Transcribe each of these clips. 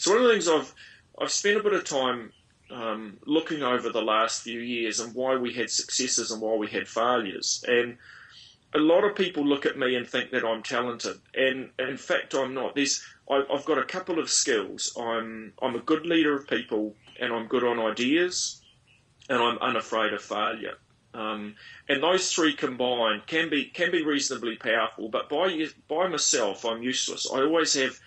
So one of the things I've spent a bit of time looking over the last few years and why we had successes and why we had failures. And a lot of people look at me and think that I'm talented, and in fact I'm not. I've got a couple of skills. I'm a good leader of people, and I'm good on ideas, and I'm unafraid of failure. And those three combined can be reasonably powerful. But by myself, I'm useless. I always have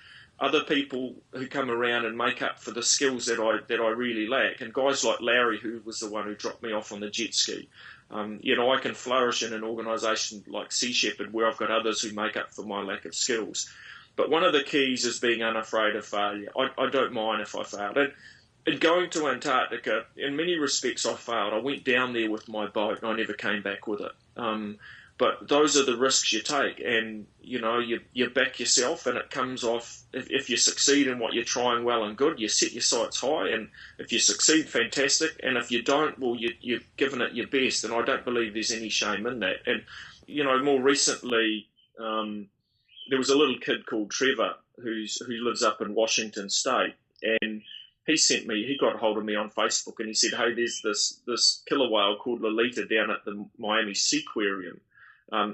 other people who come around and make up for the skills that I really lack. And guys like Larry, who was the one who dropped me off on the jet ski. I can flourish in an organisation like Sea Shepherd where I've got others who make up for my lack of skills. But one of the keys is being unafraid of failure. I don't mind if I fail. And going to Antarctica, in many respects I failed. I went down there with my boat and I never came back with it. But those are the risks you take, and you back yourself, and it comes off. If you succeed in what you're trying well and good, you set your sights high, and if you succeed, fantastic. And if you don't, well, you've given it your best, and I don't believe there's any shame in that. And more recently, there was a little kid called Trevor who lives up in Washington State, and he got hold of me on Facebook, and he said, "Hey, there's this killer whale called Lolita down at the Miami Seaquarium.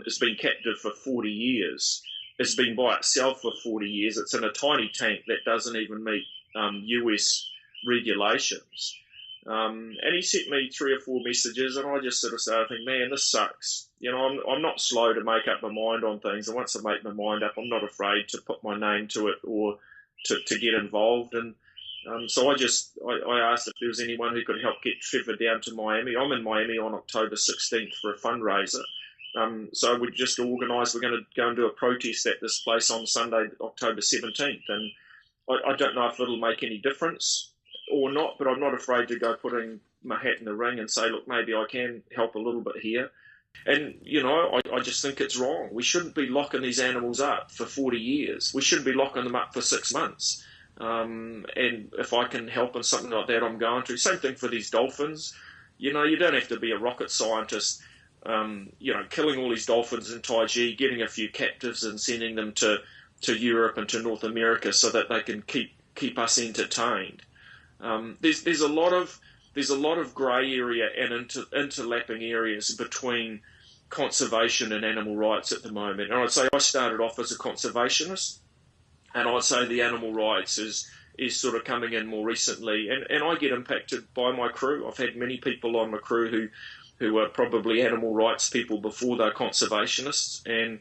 It's been captive for 40 years. It's been by itself for 40 years. It's in a tiny tank that doesn't even meet US regulations." And he sent me 3 or 4 messages, and I just sort of started thinking, man, this sucks. I'm not slow to make up my mind on things. And once I make my mind up, I'm not afraid to put my name to it or to get involved. And so I asked if there was anyone who could help get Trevor down to Miami. I'm in Miami on October 16th for a fundraiser. So we just organised, we're going to go and do a protest at this place on Sunday, October 17th. And I don't know if it'll make any difference or not, but I'm not afraid to go putting my hat in the ring and say, look, maybe I can help a little bit here. And, I just think it's wrong. We shouldn't be locking these animals up for 40 years. We shouldn't be locking them up for 6 months. And if I can help in something like that, I'm going to. Same thing for these dolphins. You don't have to be a rocket scientist. Killing all these dolphins in Taiji, getting a few captives and sending them to Europe and to North America so that they can keep us entertained. There's a lot of grey area and interlapping areas between conservation and animal rights at the moment. And I'd say I started off as a conservationist, and I'd say the animal rights is sort of coming in more recently. And I get impacted by my crew. I've had many people on my crew who are probably animal rights people before they're conservationists, and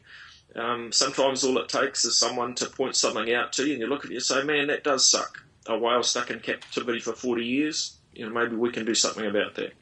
sometimes all it takes is someone to point something out to you, and you look at it and say, man, that does suck. A whale stuck in captivity for 40 years, maybe we can do something about that.